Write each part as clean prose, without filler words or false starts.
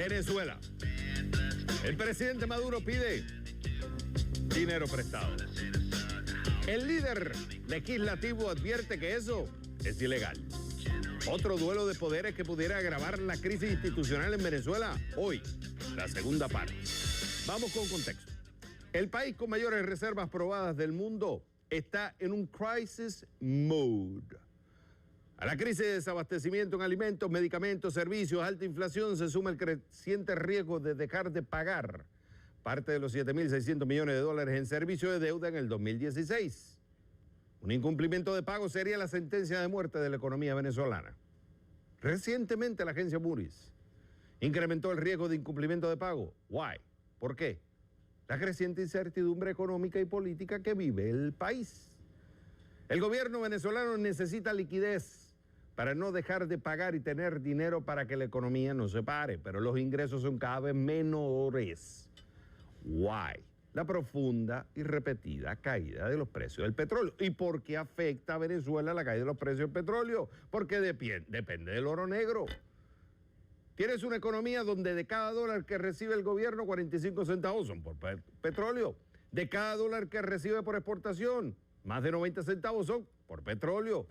Venezuela. El presidente Maduro pide dinero prestado. El líder legislativo advierte que eso es ilegal. Otro duelo de poderes que pudiera agravar la crisis institucional en Venezuela. Hoy, la segunda parte. Vamos con contexto. El país con mayores reservas probadas del mundo está en un crisis mode. A la crisis de desabastecimiento en alimentos, medicamentos, servicios, alta inflación, se suma el creciente riesgo de dejar de pagar parte de los 7.600 millones de dólares en servicio de deuda en el 2016. Un incumplimiento de pago sería la sentencia de muerte de la economía venezolana. Recientemente la agencia Moody's incrementó el riesgo de incumplimiento de pago. Why? ¿Por qué? La creciente incertidumbre económica y política que vive el país. El gobierno venezolano necesita liquidez para no dejar de pagar y tener dinero para que la economía no se pare, pero los ingresos son cada vez menores. Why? La profunda y repetida caída de los precios del petróleo. ¿Y por qué afecta a Venezuela la caída de los precios del petróleo? Porque depende del oro negro. Tienes una economía donde de cada dólar que recibe el gobierno, 45 centavos son por petróleo. De cada dólar que recibe por exportación, más de 90 centavos son por petróleo.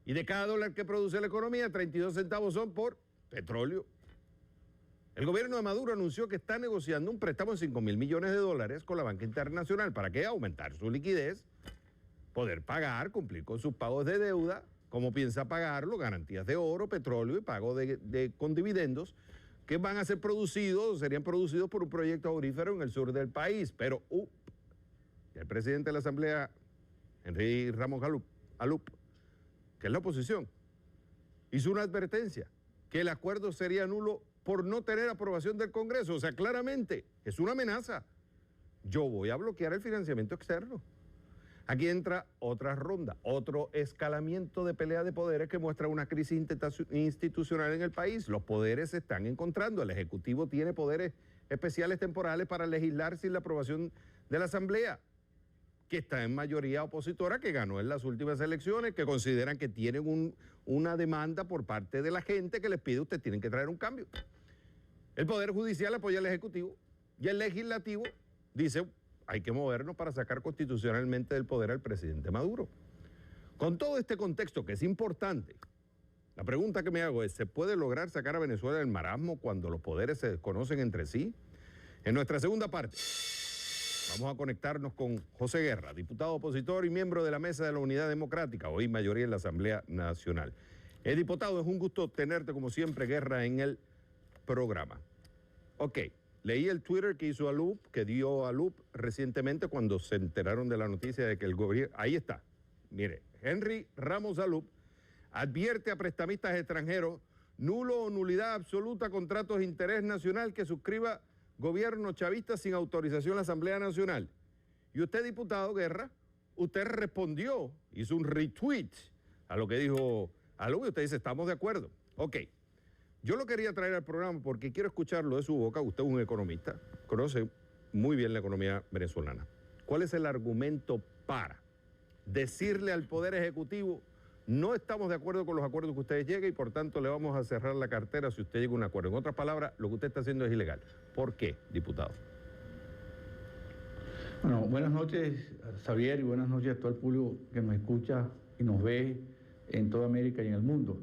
Y de cada dólar que produce la economía, 32 centavos son por petróleo. El gobierno de Maduro anunció que está negociando un préstamo de 5.000 millones de dólares con la banca internacional. ¿Para qué? Aumentar su liquidez, poder pagar, cumplir con sus pagos de deuda. ¿Cómo piensa pagarlo? Garantías de oro, petróleo y pago con dividendos que van a ser serían producidos por un proyecto aurífero en el sur del país. Pero el presidente de la Asamblea, Henry Ramos Alup, que es la oposición, hizo una advertencia que el acuerdo sería nulo por no tener aprobación del Congreso. O sea, claramente es una amenaza. Yo voy a bloquear el financiamiento externo. Aquí entra otra ronda, otro escalamiento de pelea de poderes que muestra una crisis institucional en el país. Los poderes se están encontrando. El Ejecutivo tiene poderes especiales temporales para legislar sin la aprobación de la Asamblea, que está en mayoría opositora, que ganó en las últimas elecciones, que consideran que tienen una demanda por parte de la gente que les pide: ustedes tienen que traer un cambio. El Poder Judicial apoya al Ejecutivo y el Legislativo dice: hay que movernos para sacar constitucionalmente del poder al presidente Maduro. Con todo este contexto, que es importante, la pregunta que me hago es: ¿se puede lograr sacar a Venezuela del marasmo cuando los poderes se desconocen entre sí? En nuestra segunda parte vamos a conectarnos con José Guerra, diputado opositor y miembro de la Mesa de la Unidad Democrática, hoy mayoría en la Asamblea Nacional. Diputado, es un gusto tenerte como siempre, Guerra, en el programa. Ok, leí el Twitter que hizo Alup, que dio Alup recientemente cuando se enteraron de la noticia de que el gobierno... Ahí está, mire, Henry Ramos Alup advierte a prestamistas extranjeros: nulo o nulidad absoluta contratos de interés nacional que suscriba gobierno chavista sin autorización de la Asamblea Nacional. Y usted, diputado Guerra, usted respondió, hizo un retweet a lo que dijo Alup y usted dice: estamos de acuerdo. Ok, yo lo quería traer al programa porque quiero escucharlo de su boca. Usted es un economista, conoce muy bien la economía venezolana. ¿Cuál es el argumento para decirle al Poder Ejecutivo: no estamos de acuerdo con los acuerdos que ustedes lleguen y por tanto le vamos a cerrar la cartera si usted llega a un acuerdo? En otras palabras, lo que usted está haciendo es ilegal. ¿Por qué, diputado? Bueno, buenas noches, Xavier, y buenas noches a todo el público que nos escucha y nos ve en toda América y en el mundo.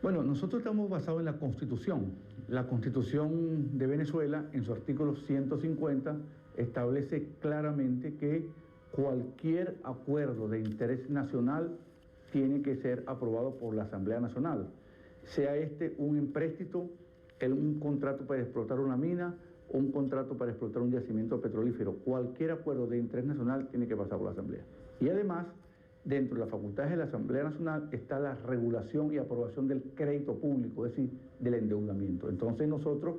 Bueno, nosotros estamos basados en la Constitución. La Constitución de Venezuela, en su artículo 150, establece claramente que cualquier acuerdo de interés nacional tiene que ser aprobado por la Asamblea Nacional. Sea este un empréstito, un contrato para explotar una mina o un contrato para explotar un yacimiento petrolífero. Cualquier acuerdo de interés nacional tiene que pasar por la Asamblea. Y además, dentro de las facultades de la Asamblea Nacional está la regulación y aprobación del crédito público, es decir, del endeudamiento. Entonces nosotros,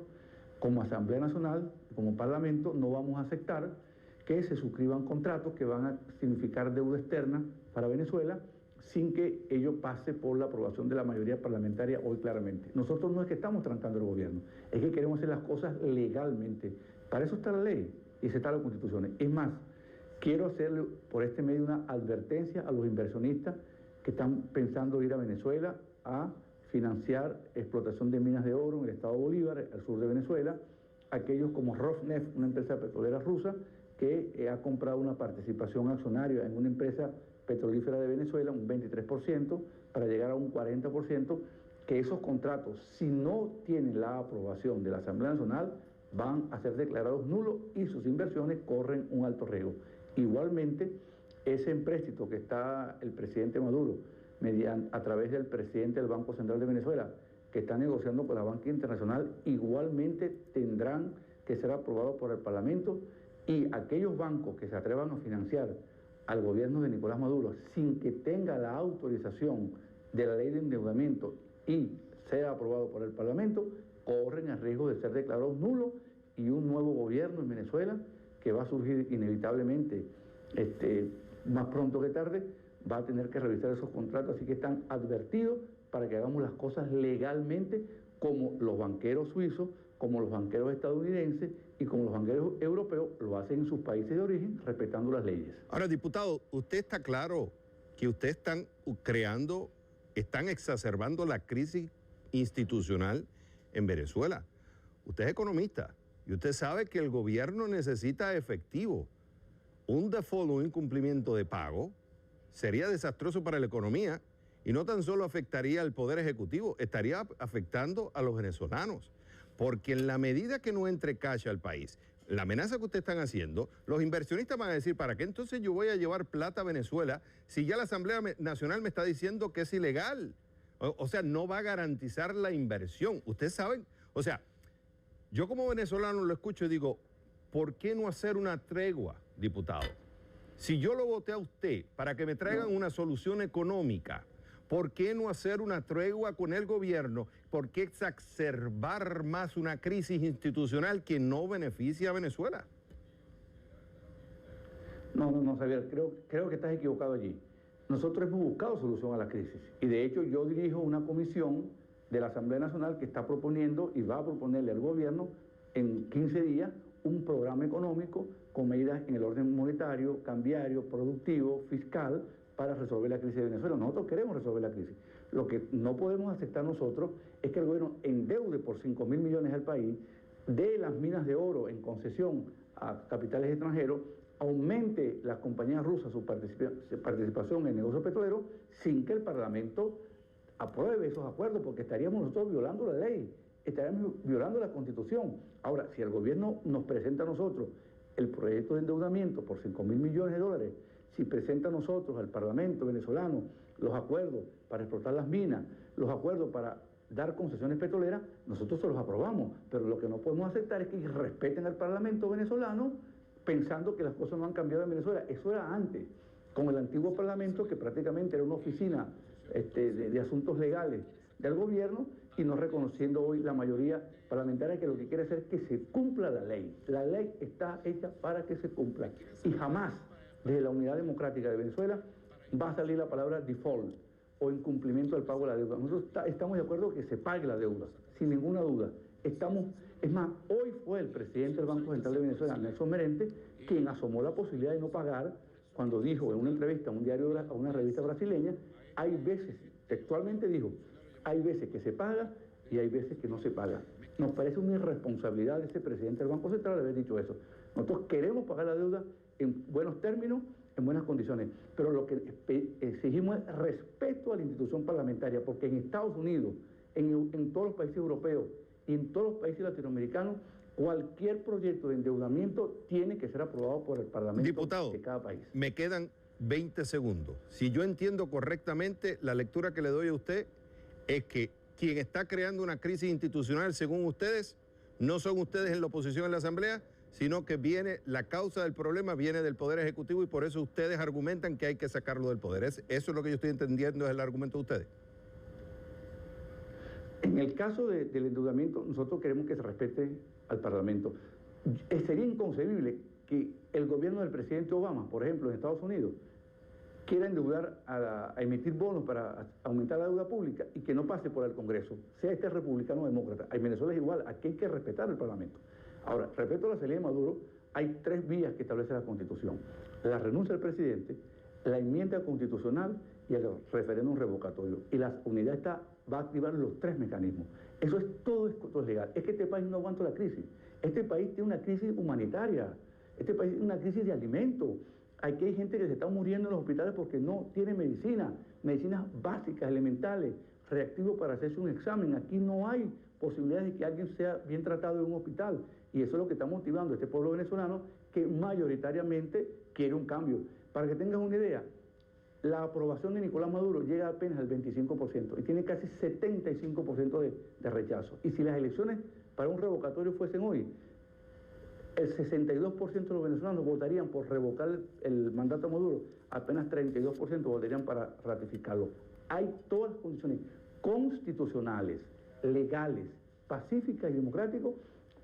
como Asamblea Nacional, como Parlamento, no vamos a aceptar que se suscriban contratos que van a significar deuda externa para Venezuela sin que ello pase por la aprobación de la mayoría parlamentaria hoy claramente. Nosotros no es que estamos trancando el gobierno, es que queremos hacer las cosas legalmente. Para eso está la ley y se está la Constitución. Es más, quiero hacerle por este medio una advertencia a los inversionistas que están pensando ir a Venezuela a financiar explotación de minas de oro en el estado Bolívar, al sur de Venezuela, aquellos como Rosneft, una empresa petrolera rusa, que ha comprado una participación accionaria en una empresa petrolífera de Venezuela, un 23%, para llegar a un 40%, que esos contratos, si no tienen la aprobación de la Asamblea Nacional, van a ser declarados nulos y sus inversiones corren un alto riesgo. Igualmente, ese empréstito que está el presidente Maduro, a través del presidente del Banco Central de Venezuela, que está negociando con la banca internacional, igualmente tendrán que ser aprobados por el Parlamento, y aquellos bancos que se atrevan a financiar al gobierno de Nicolás Maduro sin que tenga la autorización de la ley de endeudamiento y sea aprobado por el Parlamento, corren el riesgo de ser declarados nulos, y un nuevo gobierno en Venezuela, que va a surgir inevitablemente más pronto que tarde, va a tener que revisar esos contratos. Así que están advertidos para que hagamos las cosas legalmente, como los banqueros suizos, como los banqueros estadounidenses y como los banqueros europeos lo hacen en sus países de origen, respetando las leyes. Ahora, diputado, usted está claro que ustedes están exacerbando la crisis institucional en Venezuela. Usted es economista y usted sabe que el gobierno necesita efectivo. Un default, un incumplimiento de pago, sería desastroso para la economía, y no tan solo afectaría al Poder Ejecutivo, estaría afectando a los venezolanos. Porque en la medida que no entre cash al país, la amenaza que ustedes están haciendo, los inversionistas van a decir, ¿para qué entonces yo voy a llevar plata a Venezuela si ya la Asamblea Nacional me está diciendo que es ilegal? O sea, no va a garantizar la inversión. Ustedes saben, o sea, yo como venezolano lo escucho y digo, ¿por qué no hacer una tregua, diputado? Si yo lo voté a usted para que me traigan una solución económica, ¿por qué no hacer una tregua con el gobierno? ¿Por qué exacerbar más una crisis institucional que no beneficia a Venezuela? No, Xavier, creo que estás equivocado allí. Nosotros hemos buscado solución a la crisis, y de hecho yo dirijo una comisión de la Asamblea Nacional que está proponiendo y va a proponerle al gobierno en 15 días un programa económico con medidas en el orden monetario, cambiario, productivo, fiscal, para resolver la crisis de Venezuela. Nosotros queremos resolver la crisis. Lo que no podemos aceptar nosotros es que el gobierno endeude por 5.000 millones al país, dé las minas de oro en concesión a capitales extranjeros, aumente las compañías rusas su participación en negocios petroleros sin que el Parlamento apruebe esos acuerdos, porque estaríamos nosotros violando la ley, estaríamos violando la Constitución. Ahora, si el gobierno nos presenta a nosotros el proyecto de endeudamiento por 5.000 millones de dólares, si presenta a nosotros, al Parlamento venezolano, los acuerdos para explotar las minas, los acuerdos para dar concesiones petroleras, nosotros se los aprobamos. Pero lo que no podemos aceptar es que respeten al Parlamento venezolano pensando que las cosas no han cambiado en Venezuela. Eso era antes, con el antiguo Parlamento, que prácticamente era una oficina de asuntos legales del gobierno, y no reconociendo hoy la mayoría parlamentaria, que lo que quiere hacer es que se cumpla la ley. La ley está hecha para que se cumpla, y jamás desde la Unidad Democrática de Venezuela va a salir la palabra default o incumplimiento del pago de la deuda. Nosotros estamos de acuerdo que se pague la deuda, sin ninguna duda. Es más, hoy fue el presidente del Banco Central de Venezuela, Nelson Merente, quien asomó la posibilidad de no pagar, cuando dijo en una entrevista a un diario, a una revista brasileña, hay veces, textualmente dijo, hay veces que se paga y hay veces que no se paga. Nos parece una irresponsabilidad de ese presidente del Banco Central haber dicho eso. Nosotros queremos pagar la deuda en buenos términos, en buenas condiciones, pero lo que exigimos es respeto a la institución parlamentaria, porque en Estados Unidos, en todos los países europeos y en todos los países latinoamericanos, cualquier proyecto de endeudamiento tiene que ser aprobado por el Parlamento de cada país. Me quedan 20 segundos. Si yo entiendo correctamente, la lectura que le doy a usted es que quien está creando una crisis institucional, según ustedes, no son ustedes en la oposición en la Asamblea, sino que la causa del problema viene del Poder Ejecutivo, y por eso ustedes argumentan que hay que sacarlo del poder. ¿Eso es lo que yo estoy entendiendo, es el argumento de ustedes? En el caso del endeudamiento, nosotros queremos que se respete al Parlamento. Sería inconcebible que el gobierno del presidente Obama, por ejemplo, en Estados Unidos, quiera endeudar a emitir bonos para aumentar la deuda pública y que no pase por el Congreso, sea este republicano o demócrata. En Venezuela es igual, aquí hay que respetar el Parlamento. Ahora, respecto a la salida de Maduro, hay 3 vías que establece la Constitución: la renuncia del presidente, la enmienda constitucional y el referéndum revocatorio. Y la unidad está va a activar los 3 mecanismos. Eso es todo es legal. Es que este país no aguanta la crisis. Este país tiene una crisis humanitaria. Este país tiene una crisis de alimentos. Aquí hay gente que se está muriendo en los hospitales porque no tiene medicinas básicas, elementales, reactivos para hacerse un examen. Aquí no hay posibilidades de que alguien sea bien tratado en un hospital. Y eso es lo que está motivando a este pueblo venezolano que mayoritariamente quiere un cambio. Para que tengas una idea, la aprobación de Nicolás Maduro llega apenas al 25% y tiene casi 75% de rechazo. Y si las elecciones para un revocatorio fuesen hoy, el 62% de los venezolanos votarían por revocar el mandato a Maduro, apenas 32% votarían para ratificarlo. Hay todas las condiciones constitucionales, legales, pacíficas y democráticas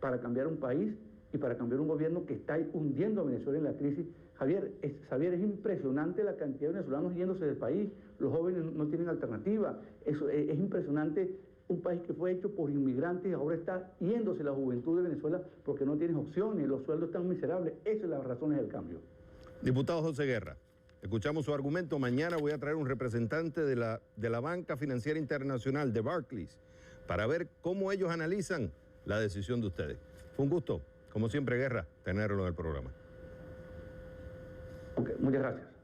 para cambiar un país y para cambiar un gobierno que está hundiendo a Venezuela en la crisis. Javier, es impresionante la cantidad de venezolanos yéndose del país, los jóvenes no tienen alternativa, es impresionante un país que fue hecho por inmigrantes y ahora está yéndose la juventud de Venezuela porque no tienes opciones, los sueldos están miserables, esas son las razones del cambio. Diputado José Guerra, escuchamos su argumento, mañana voy a traer un representante de la Banca Financiera Internacional, de Barclays, para ver cómo ellos analizan la decisión de ustedes. Fue un gusto, como siempre, Guerra, tenerlo en el programa. Okay, muchas gracias.